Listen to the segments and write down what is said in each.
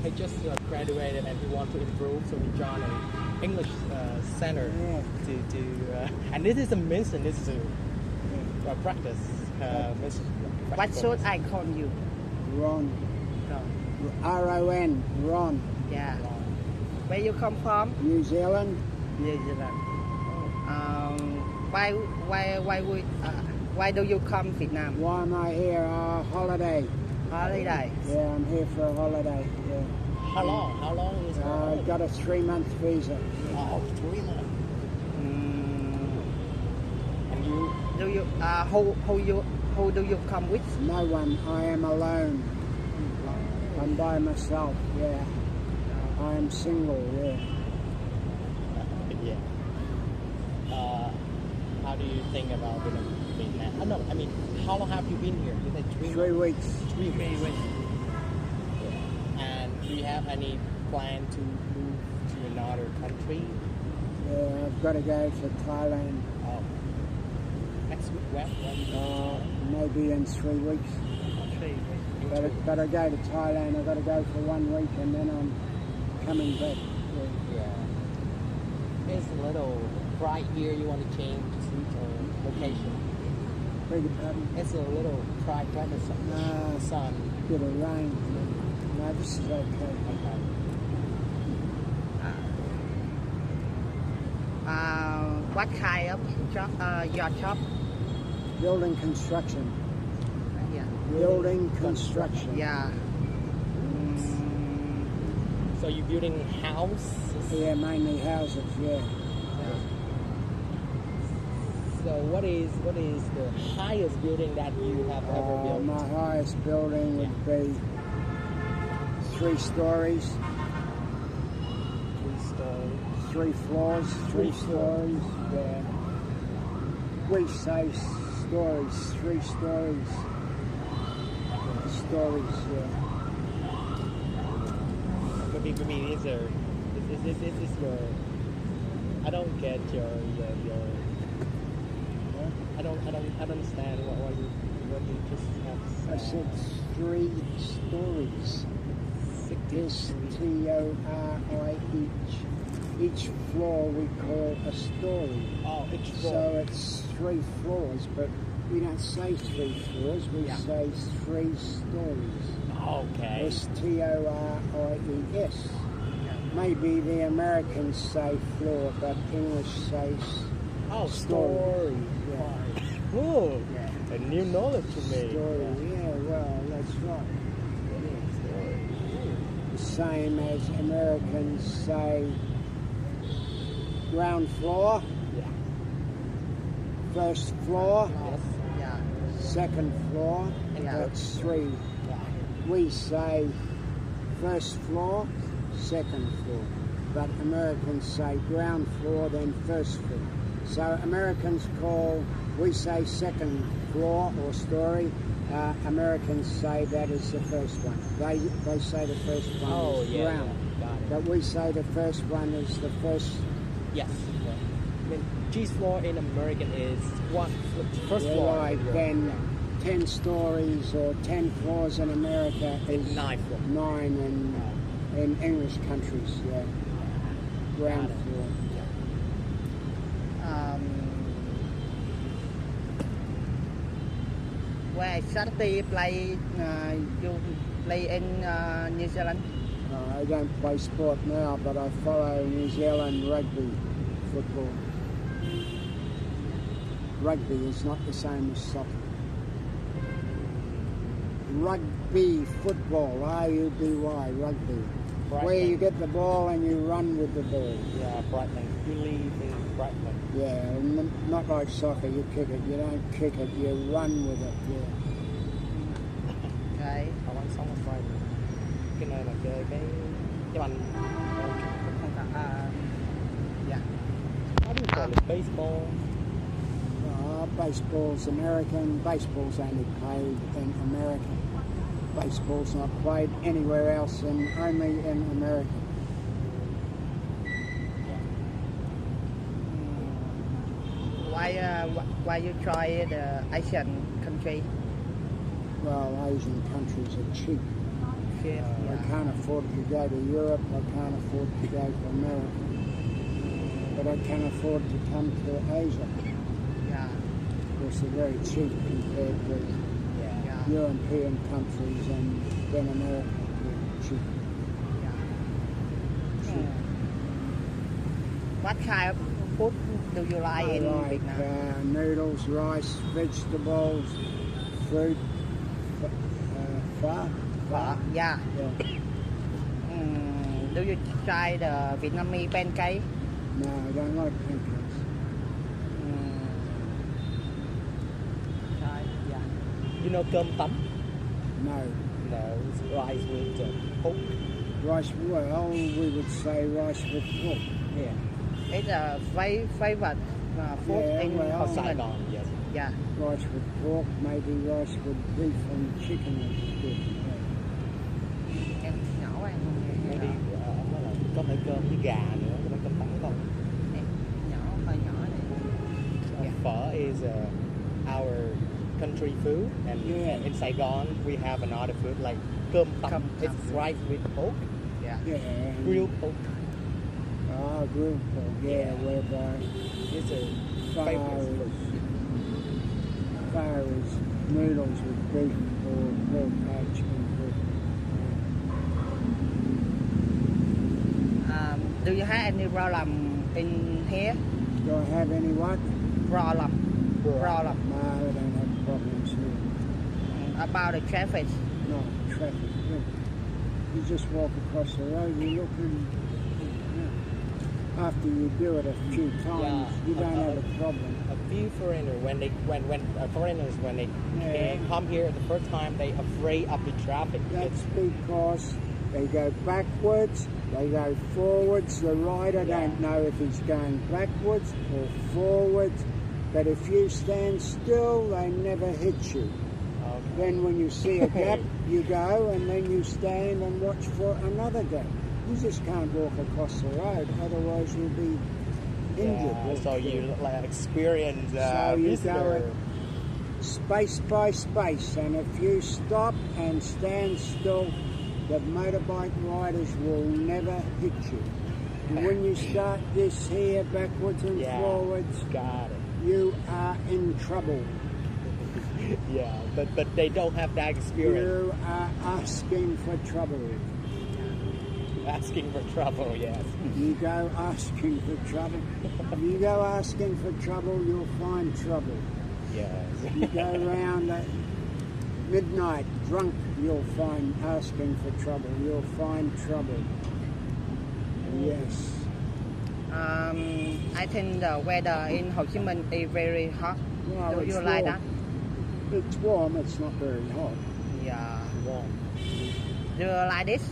he just graduated and he wants to improve, so he joined an English center and this is a mission. This is a practice. What should I call you? Ron. No. R-O-N. Ron. Yeah. Where you come from? New Zealand. New Zealand. Why do you come Vietnam? Why am I here? Holiday. Holiday. Yeah, I'm here for a holiday. Yeah. How long? How long is it? I got a 3-month visa. Oh, 3 months. And you? Do you who do you come with? No one. I am alone. I'm by myself. Yeah. I am single. Yeah. Yeah. How do you think about Vietnam? No, I mean, how long have you been here? You said 3 weeks. 3 weeks. Yeah. And do you have any plan to move to another country? Yeah, I've got to go to Thailand. Oh. Next week, when? Maybe in 3 weeks. 3 weeks. But I go to Thailand. I've got to go for 1 week and then I'm coming back. Yeah. It's a little bright here. You want to change location? Beg your pardon? It's a little bright sun. Bit of rain. No, this is okay. What kind of job? Your job? Building construction. Yeah. Building construction. Yeah. So you're building houses? Yeah, mainly houses. Yeah. So what is the highest building that you have ever built? My highest building would be 3 stories. 3 stories. 3 floors. 3 stories. Yeah. We say stories. 3 stories. Stories. Yeah. Maybe is your. I don't get your. I don't understand what you just have said. I said 3 stories. S-T-O-R-I each floor we call a story. Oh, each floor. So it's 3 floors, but we don't say 3 floors, we say 3 stories. Okay. S-T-O-R-I-E-S. Maybe the Americans say floor, but English says story. Yeah. Oh, a new knowledge to me. Story, yeah, well, that's right. The same as Americans say ground floor, first floor, second floor, that's 3. We say first floor, second floor, but Americans say ground floor, then first floor. So Americans we say second floor or story. Americans say that is the first one. They say the first one is ground. Yeah, got it. But we say the first one is the first. Yes. I mean, G floor in American is first floor. Like then 10 stories or 10 floors in America is 9 floors. 9 in English countries. Yeah. Ground floor. Where exactly you play in New Zealand? I don't play sport now, but I follow New Zealand rugby football. Rugby is not the same as soccer. Rugby football, R-U-B-Y, rugby. Brightling. Where you get the ball and you run with the ball. Yeah, Brightling. You leave in Brightling. Yeah, not like soccer, you kick it. You don't kick it, you run with it. Yeah. Okay. Họ bắn xong rồi cái nơi mà chơi cái banh. Yeah. How do you call it? Baseball. Baseball's American. Baseball's only played in America. Baseball's not played anywhere else and only in America. Why you try the Asian country? Well, Asian countries are cheap. Chef, I yeah. can't afford to go to Europe. I can't afford to go to America. But I can afford to come to Asia. Yeah. Because they're very cheap compared with Yeah. Yeah. European countries, and then America is cheap. Mm. What kind of food do you like I in like Vietnam? noodles, rice, vegetables, fruit, pho. Yeah. Yeah. Do you try the Vietnamese pancake? No, I don't like pancakes. Try, yeah. You know cơm tấm? No. No, it's rice with pork. Rice, well, we would say rice with pork. Yeah. It's a favorite food Yeah, in well, Hồ Chí Minh. Saigon, yes. Yeah. Rice with pork, maybe rice with beef and chicken is good. Em nhỏ ăn không nghe. Maybe nó là có thể cơm với gà nữa, cho nên cơm tấm không? Em nhỏ, hơi nhỏ này. Yeah. Phở is our country food, and Yeah. in Saigon we have another food like cơm tấm. Cơm tấm. It's rice with pork, Yeah. Yeah. and- grilled pork. Grilled pork, yeah, Yeah. whereby It's a pho favorite is, food. pho is noodles with beef or pork poached and pork. Do you have any problem in here? Do I have any what? Problem. No, I don't have problems here. About the traffic. No, traffic. Look, you just walk across the road, you look and after you do it a few times, Yeah. you don't have a problem. A few foreigners foreigners when they come here the first time, they afraid of the traffic. That's because they go backwards, they go forwards. The rider don't know if he's going backwards or forwards. But if you stand still, they never hit you. Okay. Then when you see a gap, you go and then you stand and watch for another gap. You just can't walk across the road, otherwise you'll be injured. Yeah, so you like experience So you visitor. go space by space, and if you stop and stand still, the motorbike riders will never hit you. And when you start this here backwards and Yeah. forwards, Got it. you are in trouble. Yeah, but they don't have that experience. You are asking for trouble. Asking for trouble, yes. You go asking for trouble. You go asking for trouble, you'll find trouble. Yes. You go round at midnight drunk, you'll find asking for trouble. You'll find trouble. Yes. I think the weather in Ho Chi Minh is very hot. Well, Do it's you like warm. that? It's warm, it's not very hot. Yeah. Warm. Do you like this?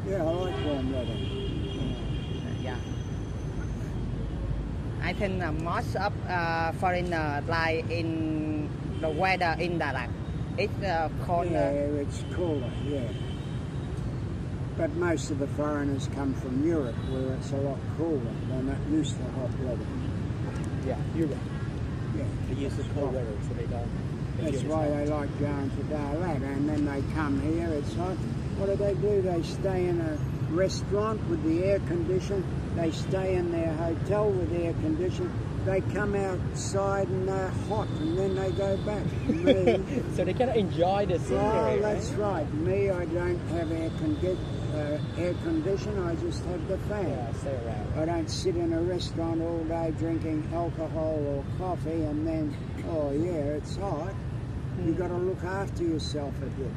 Yeah, I like warm weather. Yeah. I think most of foreigners like in the weather in Đà Lạt. It's cold. Yeah, it's cooler, yeah. But most of the foreigners come from Europe, where it's a lot cooler. They're not used to hot weather. Yeah, you're right. Yeah. They use the cold weather, so they don't. That's why they like going to Đà Lạt, and then they come here, it's hot. What do? They stay in a restaurant with the air condition, they stay in their hotel with air condition, they come outside and they're hot, and then they go back. Me, So they can enjoy the scenery, oh, that's right. Me, I don't have air condition, I just have the fan. Yeah, stay around. I don't sit in a restaurant all day drinking alcohol or coffee and then, oh yeah, it's hot. You've got to look after yourself a bit.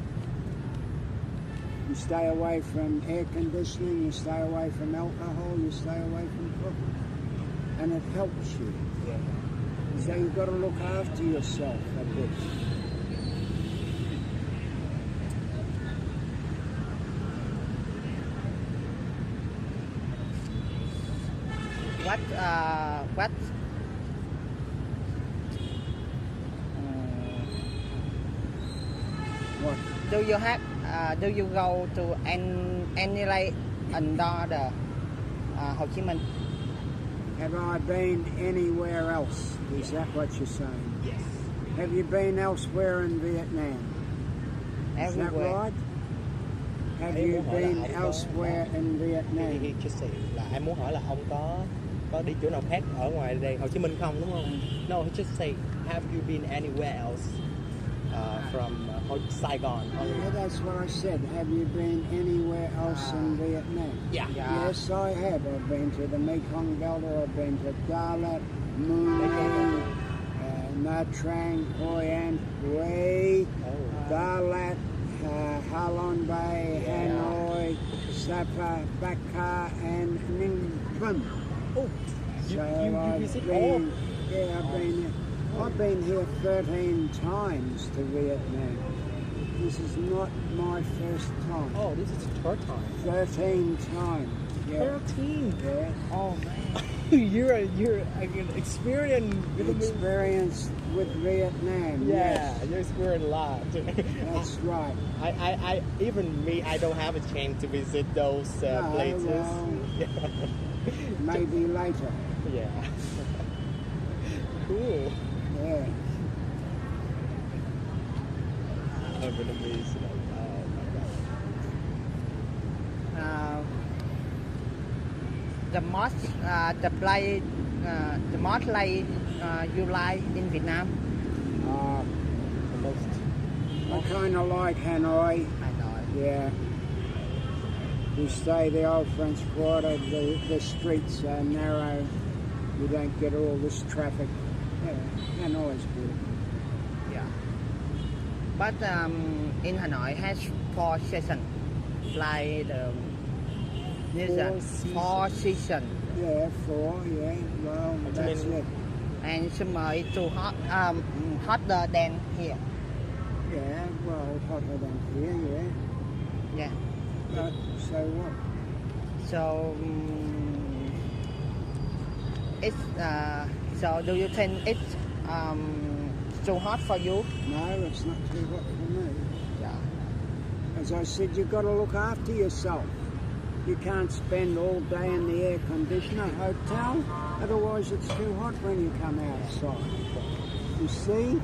You stay away from air conditioning, you stay away from alcohol, you stay away from coffee. And it helps you. Yeah. So you've got to look after yourself a bit. What What? do you have? Do you go to any like under the Ho Chi Minh? Have I been anywhere else? Is that what you're saying? Yes. Have you been elsewhere in Vietnam? Is that Everywhere. right? Have Em you muốn hỏi là been ông có elsewhere in he Vietnam? just say là em muốn hỏi là ông có đi chỗ nào khác ở ngoài đây Hồ Chí Minh không, đúng không? No, he just say have you been anywhere else from Saigon? Yeah, that's what I said. Have you been anywhere else in Vietnam? Yeah. Yes, I have. I've been to the Mekong Delta. I've been to Dalat, Moon, Nha Trang, Hoi An, Hue, Dalat, Ha Long Bay, Hanoi, Sapa, Baka, and Ninh Thuận. Oh, you I've visit been- all? Yeah, I've been here 13 times to Vietnam. This is not my first time. Oh, this is the third time. 13 times. Yeah. 13. Yeah. Oh man, you're an experienced. Experience with Vietnam. Yeah, Yes, you experience a lot. that's right. I even me, I don't have a chance to visit those No, places. well. Maybe later. Yeah. Cool. Yeah. Vietnamese. Oh my god. The most the place the most like you like in Vietnam. The most. I kind of like Hanoi. I know. Yeah. You stay the old French Quarter. The streets are narrow. You don't get all this traffic. Yeah, Hanoi's good. Yeah. But in Hanoi has 4 seasons. Like four seasons. Yeah, 4. Yeah. Well, that's it. And summer is too hot. Hotter than here. Yeah. Well, hotter than here. Yeah. Yeah. But so what? So it's so do you think it's too hot for you? No, it's not too hot for me. Yeah. As I said, you've got to look after yourself. You can't spend all day in the air conditioner hotel, otherwise it's too hot when you come outside. You see,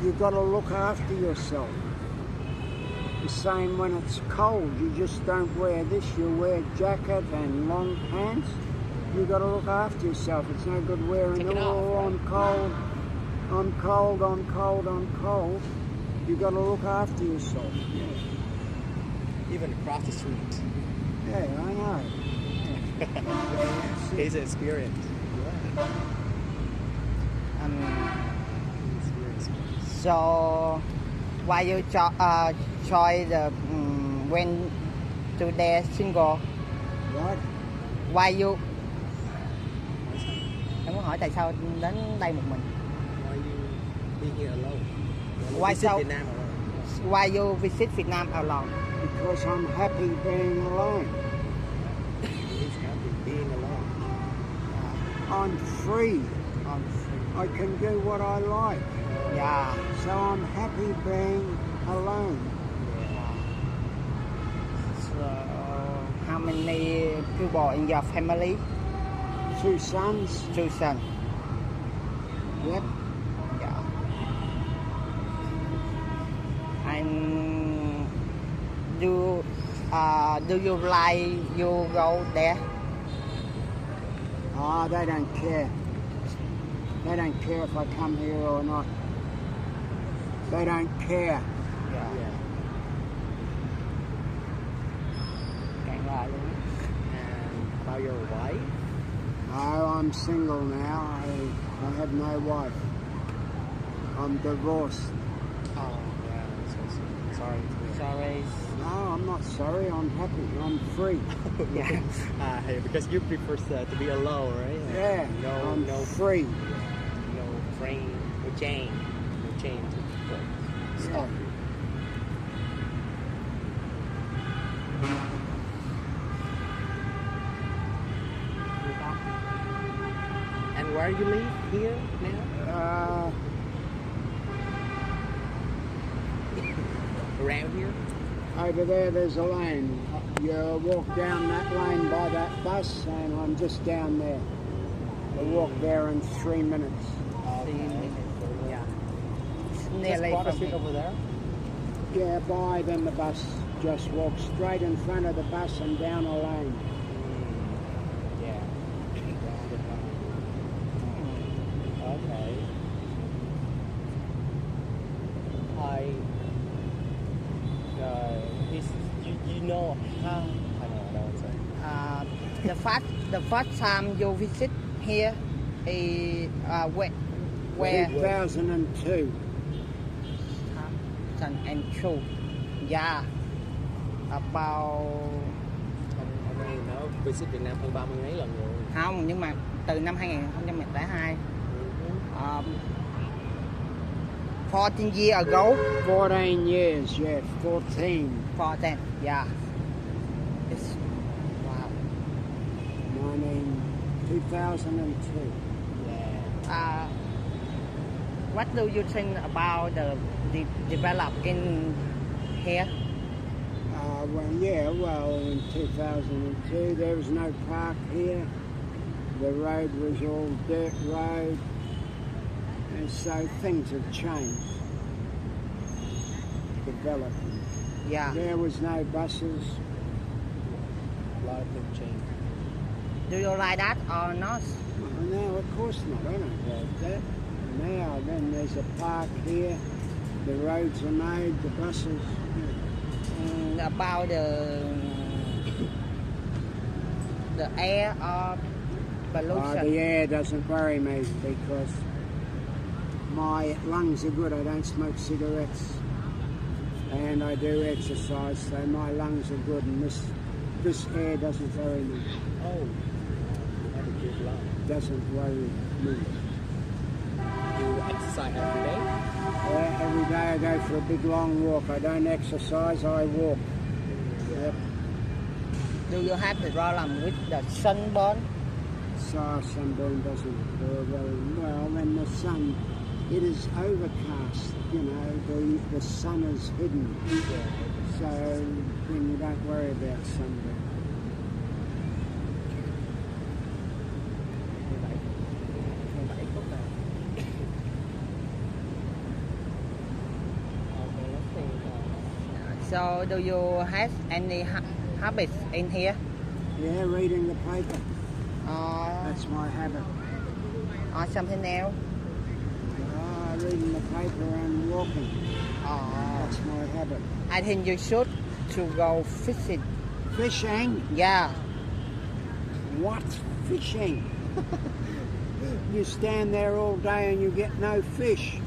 you've got to look after yourself. The same when it's cold, you just don't wear this, you wear jacket and long pants. You've got to look after yourself. It's no good wearing Take it all off, on cold, on cold, on cold, on cold. You've got to look after yourself. Even across the street. Yeah, I know. He's experienced. Yeah. So why you try the when to there single? What? Why you? Em muốn hỏi tại sao đến đây một mình? Why you being here alone? Why Visit so? Vietnam alone? Why you visit Vietnam alone? Because I'm happy being alone. He's happy being alone. I'm free. I can do what I like. Yeah. So I'm happy being alone. So how many people in your family? 2 sons. 2 sons. Yep. Yeah. And do you like you go there? Oh, they don't care. They don't care if I come here or not. They don't care. Yeah. Càng là luôn. And about your wife? Oh, I'm single now. I have no wife. I'm divorced. Oh, yeah. So sorry. Sorry. No, I'm not sorry. I'm happy. I'm free. Yeah. Hey, because you prefer to be alone, right? Yeah, I'm free. No train, no chain to stop you. And where you live here now? Around here? Over there's a lane. You walk down that lane by that bus, and I'm just down there. I walk there in 3 minutes. Yeah. Just Nearly cross the from street here. over there? Yeah, by then the bus. just walk straight in front of the bus and down a lane. Yeah. Okay. You know how? I don't know. The first time you visit here is where 2002. and two. Yeah. About Ông đây nó visit Việt Nam hơn 30 mấy lần rồi. không, nhưng mà từ năm 2002 14 years ago 14 years, yeah, 14. for that, yeah. It's, wow. 2002. Yeah. What do you think about the develop in here? Well, in 2002 there was no park here. The road was all dirt road, and so things have changed. Developing. Yeah. There was no buses. A lot of things changed. Do you like that or not? No, of course not. I don't like that. Now then, there's a park here. The roads are made. The buses. About the air or pollution. The air doesn't worry me because my lungs are good. I don't smoke cigarettes, and I do exercise, so my lungs are good. And this air doesn't worry me. Oh, you have a good lung. Doesn't worry me. You exercise every day? Yeah, every day I go for a big long walk. I don't exercise, I walk. Yep. Do you have the problem with the sunburn? So sunburn doesn't do very well. When the sun, it is overcast, the sun is hidden. So then you don't worry about sunburn. So do you have any habits in here? Yeah, reading the paper. Or That's my habit. something else? Reading the paper and walking. Or That's my habit. I think you should to go fishing. Fishing? Yeah. What? Fishing? You stand there all day and you get no fish.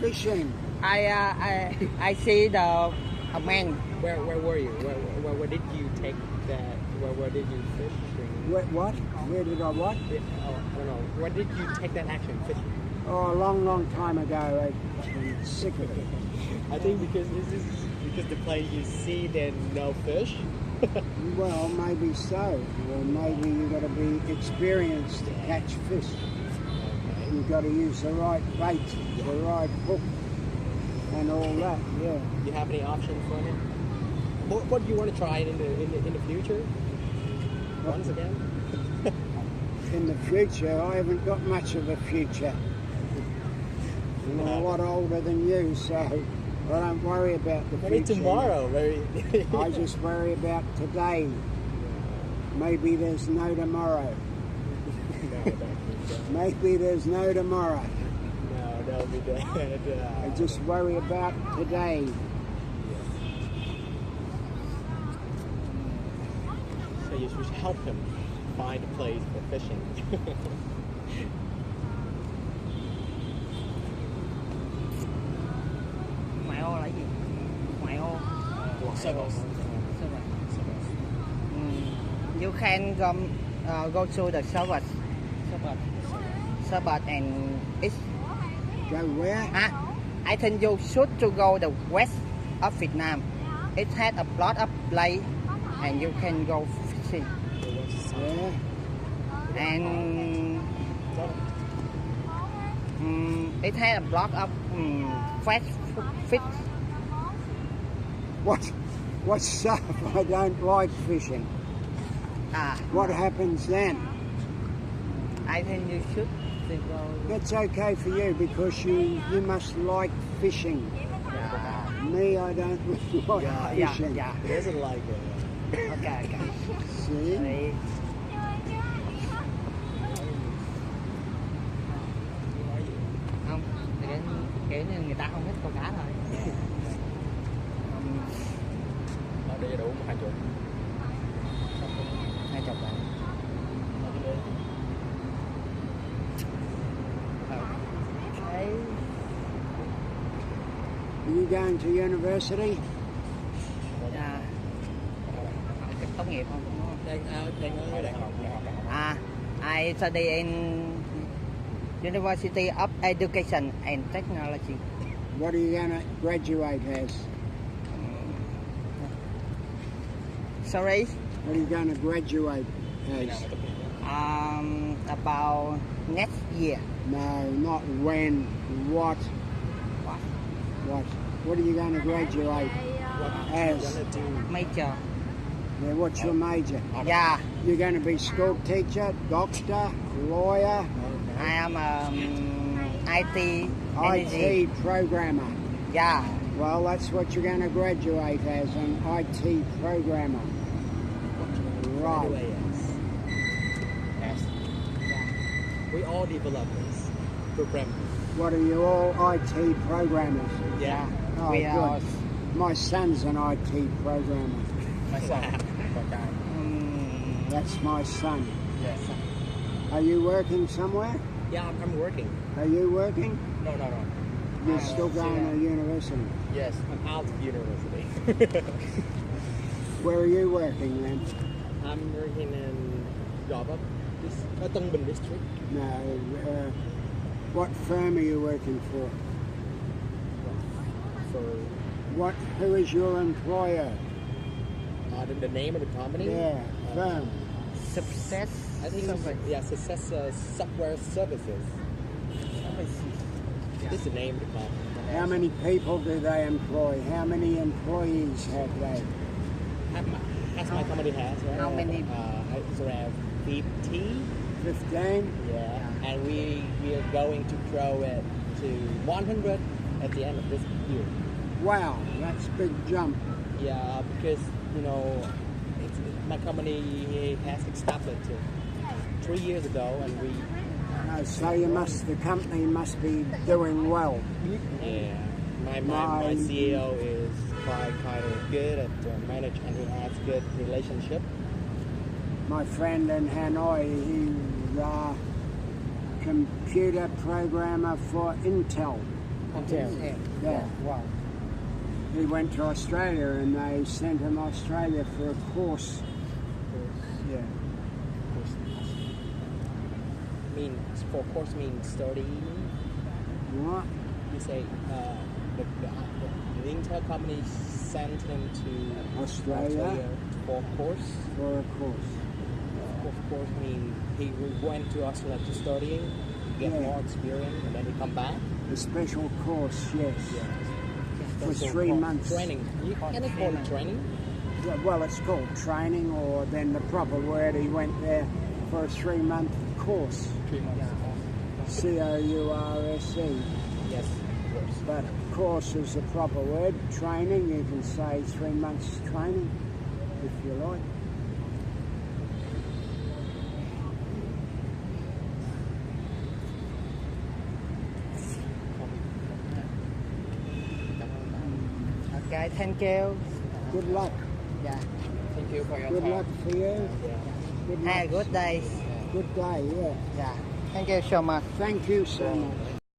Fishing. I see the a man. Where were you? Where did you take that? Where did you fish? What? Where did I what? I don't know. Where did you take that action fishing? Oh, a long time ago. I'm sick of it. I think because the place you see then no fish. Well, maybe so. Or maybe you've got to be experienced to catch fish. You've got to use the right bait, the right hook, and all that. Yeah. You have any options for it? What do you want to try in the future? Once again. In the future, I haven't got much of a future. I'm a lot older than you, so I don't worry about the Maybe future. tomorrow, maybe. I just worry about today. Maybe there's no tomorrow. Maybe there's no tomorrow. No, that'll be dead. I just worry about today. So you should help him find a place for fishing. Ngoại ô là gì? Ngoại ô. Circles. You can go to the service and it's Go where? I think you should to go the west of Vietnam. It has a lot of place and you can go fishing. Yeah. And it has a lot of fresh fish. What's up? I don't like fishing. What happens then? I think you should to go. That's okay for you because you must like fishing. Me, I don't really like Yeah, fishing. yeah. He doesn't like it. Okay, okay. See? Đấy. Không, kiểu như người ta không thích câu cá thôi. Nó đi đủ 20. 20 bạn. Okay. Are you going to university? Dạ. Tốt nghiệp không? Đúng không? Đang ở đại học. I study in University of Education and Technology. What are you going to graduate as? Sorry, What are you going to graduate as? about next year. No, not when. What? What? What? What are you going to graduate as? Gonna do Major. Yeah, what's your major? Yeah, You're going to be school teacher, doctor, lawyer, I am IT energy. IT programmer. Yeah, Well, that's what you're going to graduate as, an IT programmer. Right. anyway, yes. We all developers, programmers. What are you all IT programmers? Yeah. Oh, we are. good. My son's an IT programmer. That's my son. Yes. Are you working somewhere? Yeah, I'm working. Are you working? No. You're still going to university. Yes, I'm out of university. Where are you working then? I'm working in Gò Tân Bình district. No. What firm are you working for? For Who is your employer? the name of the company. Yeah, firm. Success. I think Success Software Services. This is the name of the company. How many people do they employ? How many employees have they? As my company has, right? How many? It's around 50. 15? Yeah, and we are going to grow it to 100 at the end of this year. Wow, that's a big jump. Yeah, because my company has established 3 years ago, and we So the company must be doing well. yeah. My CEO is quite kind of good at manage, and he has good relationship. My friend in Hanoi, he's a computer programmer for Intel. Yeah. Wow. He went to Australia and they sent him to Australia for a course. Yeah. Course means studying. What? You say the Intel company sent him to Australia for course. for a course. Of course, he went to Australia to studying, get Yeah. more experience, and then he come back. A special course, yes. For So 3 called months. Training. Can I call it training? Well, it's called training, or then the proper word, he went there for a 3-month course. 3 months. COURSE. Yes, of course. But course is the proper word. Training, you can say 3 months training, if you like. Okay, thank you. Good luck. Yeah. Thank you for your Good time. luck for you. Yeah. Good Have a luck. good day. Good day, yeah. Yeah. Thank you so much. Thank you so much.